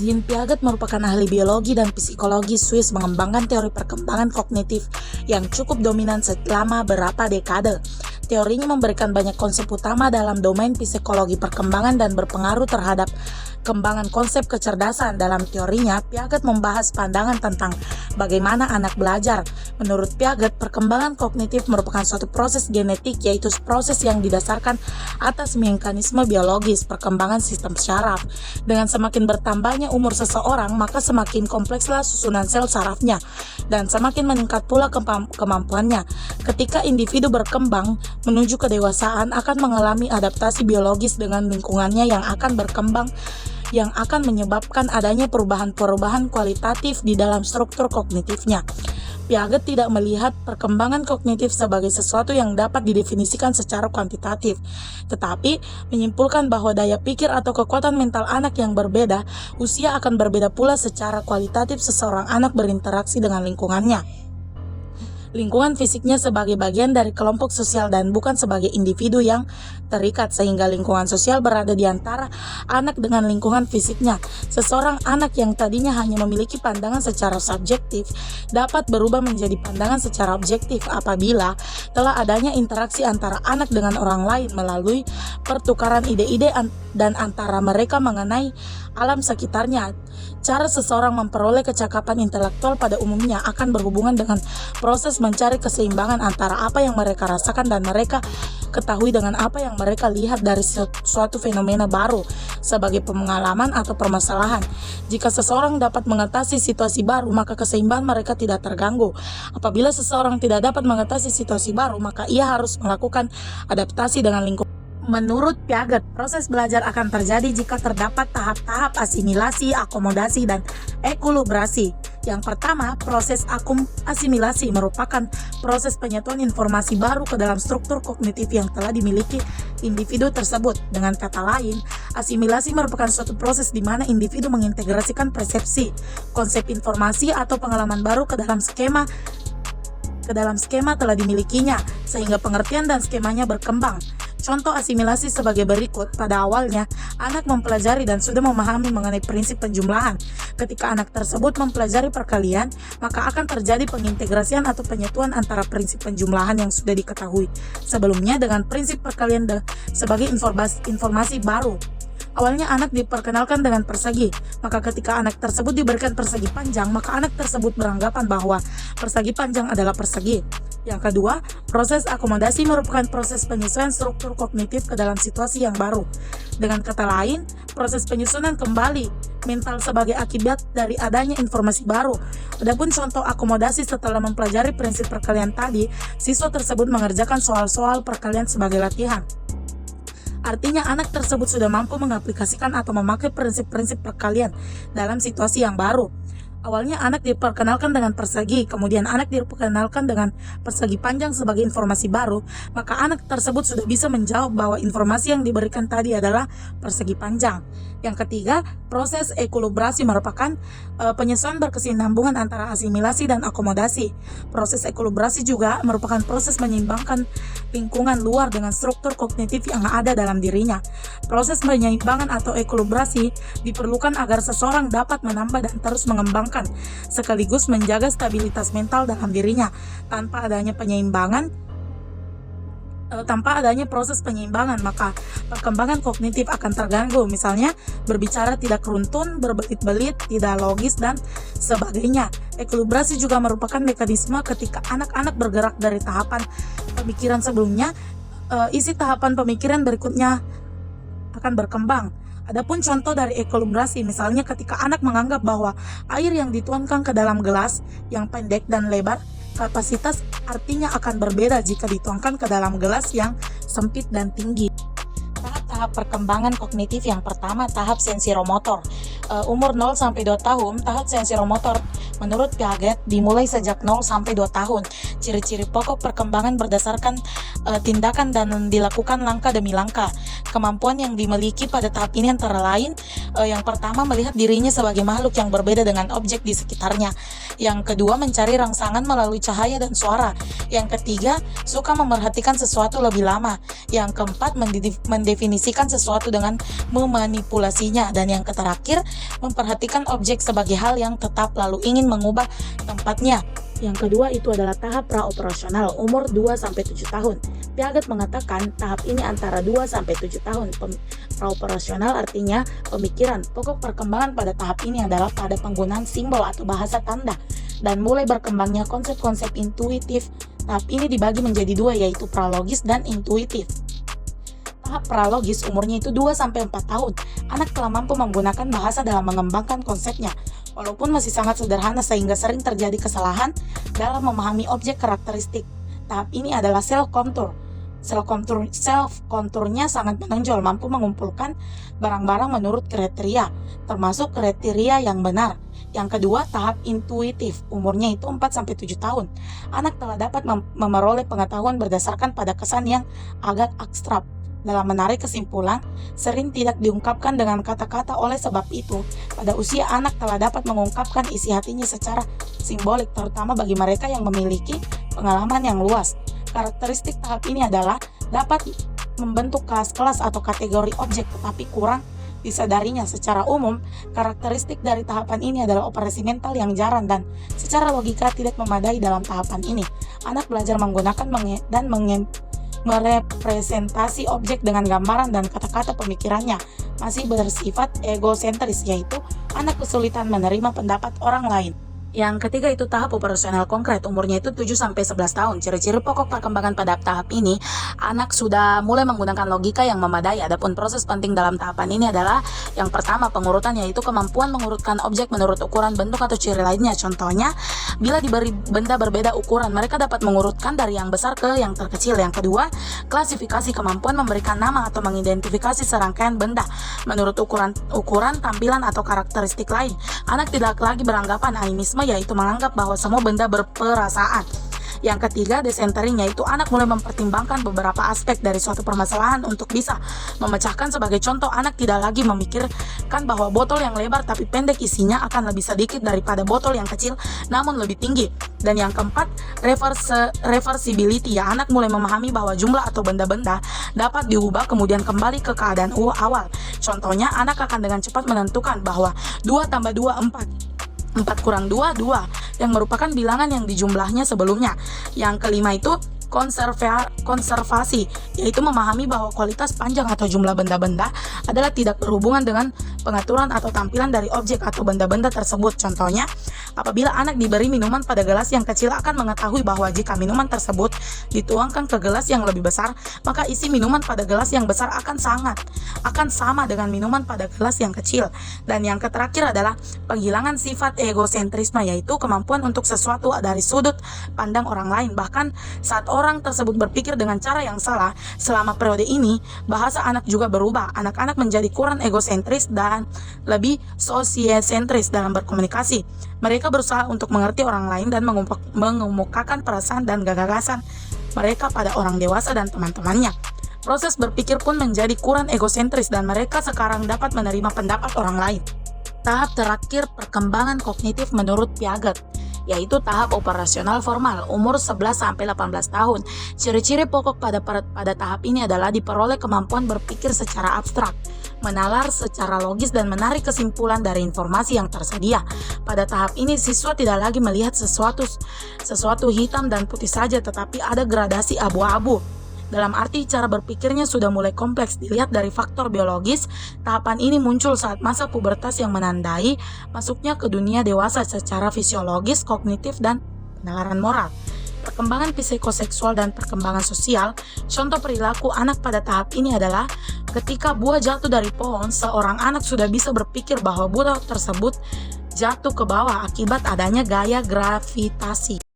Jean Piaget merupakan ahli biologi dan psikologi Swiss mengembangkan teori perkembangan kognitif yang cukup dominan selama beberapa dekade. Teorinya memberikan banyak konsep utama dalam domain psikologi perkembangan dan berpengaruh terhadap kembangan konsep kecerdasan. Dalam teorinya, Piaget membahas pandangan tentang bagaimana anak belajar. Menurut Piaget, perkembangan kognitif merupakan suatu proses genetik, yaitu proses yang didasarkan atas mekanisme biologis perkembangan sistem syaraf. Dengan semakin bertambahnya umur seseorang, maka semakin komplekslah susunan sel sarafnya dan semakin meningkat pula kemampuannya. Ketika individu berkembang menuju kedewasaan, akan mengalami adaptasi biologis dengan lingkungannya yang akan berkembang, yang akan menyebabkan adanya perubahan-perubahan kualitatif di dalam struktur kognitifnya. Piaget tidak melihat perkembangan kognitif sebagai sesuatu yang dapat didefinisikan secara kuantitatif, tetapi menyimpulkan bahwa daya pikir atau kekuatan mental anak yang berbeda, usia akan berbeda pula secara kualitatif seseorang anak berinteraksi dengan lingkungannya. Lingkungan fisiknya sebagai bagian dari kelompok sosial dan bukan sebagai individu yang terikat, sehingga lingkungan sosial berada di antara anak dengan lingkungan fisiknya. Seseorang anak yang tadinya hanya memiliki pandangan secara subjektif dapat berubah menjadi pandangan secara objektif apabila telah adanya interaksi antara anak dengan orang lain melalui pertukaran ide-ide dan antara mereka mengenai alam sekitarnya. Cara seseorang memperoleh kecakapan intelektual pada umumnya akan berhubungan dengan proses mencari keseimbangan antara apa yang mereka rasakan dan mereka ketahui dengan apa yang mereka lihat dari suatu fenomena baru sebagai pengalaman atau permasalahan. Jika seseorang dapat mengatasi situasi baru, maka keseimbangan mereka tidak terganggu. Apabila seseorang tidak dapat mengatasi situasi baru, maka ia harus melakukan adaptasi dengan lingkungan. Menurut Piaget, proses belajar akan terjadi jika terdapat tahap-tahap asimilasi, akomodasi, dan ekulubrasi. Yang pertama, proses asimilasi merupakan proses penyatuan informasi baru ke dalam struktur kognitif yang telah dimiliki individu tersebut. Dengan kata lain, asimilasi merupakan suatu proses di mana individu mengintegrasikan persepsi, konsep informasi, atau pengalaman baru ke dalam skema telah dimilikinya, sehingga pengertian dan skemanya berkembang. Contoh asimilasi sebagai berikut. Pada awalnya, anak mempelajari dan sudah memahami mengenai prinsip penjumlahan. Ketika anak tersebut mempelajari perkalian, maka akan terjadi pengintegrasian atau penyatuan antara prinsip penjumlahan yang sudah diketahui sebelumnya dengan prinsip perkalian sebagai informasi baru. Awalnya anak diperkenalkan dengan persegi, maka ketika anak tersebut diberikan persegi panjang, maka anak tersebut beranggapan bahwa persegi panjang adalah persegi. Yang kedua, proses akomodasi merupakan proses penyesuaian struktur kognitif ke dalam situasi yang baru. Dengan kata lain, proses penyusunan kembali mental sebagai akibat dari adanya informasi baru. Adapun contoh akomodasi setelah mempelajari prinsip perkalian tadi, siswa tersebut mengerjakan soal-soal perkalian sebagai latihan. Artinya anak tersebut sudah mampu mengaplikasikan atau memakai prinsip-prinsip perkalian dalam situasi yang baru. Awalnya anak diperkenalkan dengan persegi, kemudian anak diperkenalkan dengan persegi panjang sebagai informasi baru, maka anak tersebut sudah bisa menjawab bahwa informasi yang diberikan tadi adalah persegi panjang. Yang ketiga, proses ekulubrasi merupakan penyesuaian berkesinambungan antara asimilasi dan akomodasi. Proses ekulubrasi juga merupakan proses menyeimbangkan lingkungan luar dengan struktur kognitif yang ada dalam dirinya. Proses penyeimbangan atau ekulubrasi diperlukan agar seseorang dapat menambah dan terus mengembangkan sekaligus menjaga stabilitas mental dalam dirinya. Tanpa adanya proses penyeimbangan, maka perkembangan kognitif akan terganggu. Misalnya, berbicara tidak runtun, berbelit-belit, tidak logis, dan sebagainya. Ekulubrasi juga merupakan mekanisme ketika anak-anak bergerak dari tahapan pemikiran sebelumnya, isi tahapan pemikiran berikutnya akan berkembang. Adapun contoh dari ekulubrasi, misalnya ketika anak menganggap bahwa air yang dituangkan ke dalam gelas yang pendek dan lebar, kapasitas artinya akan berbeda jika dituangkan ke dalam gelas yang sempit dan tinggi. Tahap perkembangan kognitif yang pertama, tahap sensoromotor. Umur 0-2 tahun, tahap sensoromotor menurut Piaget dimulai sejak 0-2 tahun. Ciri-ciri pokok perkembangan berdasarkan tindakan dan dilakukan langkah demi langkah. Kemampuan yang dimiliki pada tahap ini antara lain, yang pertama melihat dirinya sebagai makhluk yang berbeda dengan objek di sekitarnya. Yang kedua mencari rangsangan melalui cahaya dan suara. Yang ketiga suka memerhatikan sesuatu lebih lama. Yang keempat mendefinisikan sesuatu dengan memanipulasinya. Dan yang terakhir memperhatikan objek sebagai hal yang tetap lalu ingin mengubah tempatnya. Yang kedua itu adalah tahap praoperasional umur 2-7 tahun. Piaget mengatakan tahap ini antara 2-7 tahun. Praoperasional artinya pemikiran. Pokok perkembangan pada tahap ini adalah pada penggunaan simbol atau bahasa tanda dan mulai berkembangnya konsep-konsep intuitif. Tahap ini dibagi menjadi dua, yaitu pralogis dan intuitif. Tahap pralogis umurnya itu 2-4 tahun. Anak telah mampu menggunakan bahasa dalam mengembangkan konsepnya. Walaupun masih sangat sederhana sehingga sering terjadi kesalahan dalam memahami objek karakteristik. Tahap ini adalah self contour. Self contournya sangat menonjol, mampu mengumpulkan barang-barang menurut kriteria, termasuk kriteria yang benar. Yang kedua, tahap intuitif, umurnya itu 4-7 tahun. Anak telah dapat memperoleh pengetahuan berdasarkan pada kesan yang agak abstrak. Dalam menarik kesimpulan, sering tidak diungkapkan dengan kata-kata. Oleh sebab itu, pada usia anak telah dapat mengungkapkan isi hatinya secara simbolik, terutama bagi mereka yang memiliki pengalaman yang luas. Karakteristik tahap ini adalah dapat membentuk kelas-kelas atau kategori objek, tetapi kurang disadarinya. Secara umum, karakteristik dari tahapan ini adalah operasi mental yang jarang dan secara logika tidak memadai dalam tahapan ini. Anak belajar menggunakan merepresentasi objek dengan gambaran dan kata-kata. Pemikirannya masih bersifat egosentris, yaitu anak kesulitan menerima pendapat orang lain. Yang ketiga itu tahap operasional konkret, umurnya itu 7-11 tahun. Ciri-ciri pokok perkembangan pada tahap ini, anak sudah mulai menggunakan logika yang memadai. Adapun proses penting dalam tahapan ini adalah yang pertama pengurutan, yaitu kemampuan mengurutkan objek menurut ukuran, bentuk, atau ciri lainnya. Contohnya, bila diberi benda berbeda ukuran, mereka dapat mengurutkan dari yang besar ke yang terkecil. Yang kedua, klasifikasi, kemampuan memberikan nama atau mengidentifikasi serangkaian benda menurut ukuran, tampilan, atau karakteristik lain. Anak tidak lagi beranggapan animisme, yaitu menganggap bahwa semua benda berperasaan. Yang ketiga, desentering, yaitu anak mulai mempertimbangkan beberapa aspek dari suatu permasalahan untuk bisa memecahkan. Sebagai contoh, anak tidak lagi memikirkan bahwa botol yang lebar tapi pendek isinya akan lebih sedikit daripada botol yang kecil namun lebih tinggi. Dan yang keempat, reversibility, ya, anak mulai memahami bahwa jumlah atau benda-benda dapat diubah kemudian kembali ke keadaan awal. Contohnya, anak akan dengan cepat menentukan bahwa 2 tambah 2 4. 4 kurang 2, 2, yang merupakan bilangan yang dijumlahnya sebelumnya. Yang kelima itu konservasi, yaitu memahami bahwa kualitas panjang atau jumlah benda-benda adalah tidak berhubungan dengan pengaturan atau tampilan dari objek atau benda-benda tersebut. Contohnya, apabila anak diberi minuman pada gelas yang kecil akan mengetahui bahwa jika minuman tersebut dituangkan ke gelas yang lebih besar, maka isi minuman pada gelas yang besar akan sama dengan minuman pada gelas yang kecil. Dan yang terakhir adalah penghilangan sifat egosentrisme, yaitu kemampuan untuk sesuatu dari sudut pandang orang lain. Bahkan saat orang tersebut berpikir dengan cara yang salah, selama periode ini bahasa anak juga berubah. Anak-anak menjadi kurang egosentris dan lebih sosiosentris dalam berkomunikasi. Mereka berusaha untuk mengerti orang lain dan mengemukakan perasaan dan gagasan mereka pada orang dewasa dan teman-temannya. Proses berpikir pun menjadi kurang egosentris dan mereka sekarang dapat menerima pendapat orang lain. Tahap terakhir perkembangan kognitif menurut Piaget, yaitu tahap operasional formal, umur 11-18 tahun. Ciri-ciri pokok pada tahap ini adalah diperoleh kemampuan berpikir secara abstrak, menalar secara logis, dan menarik kesimpulan dari informasi yang tersedia. Pada tahap ini, siswa tidak lagi melihat sesuatu hitam dan putih saja, tetapi ada gradasi abu-abu. Dalam arti cara berpikirnya sudah mulai kompleks. Dilihat dari faktor biologis, tahapan ini muncul saat masa pubertas yang menandai masuknya ke dunia dewasa secara fisiologis, kognitif, dan penalaran moral. Perkembangan psikoseksual dan perkembangan sosial. Contoh perilaku anak pada tahap ini adalah ketika buah jatuh dari pohon, seorang anak sudah bisa berpikir bahwa buah tersebut jatuh ke bawah akibat adanya gaya gravitasi.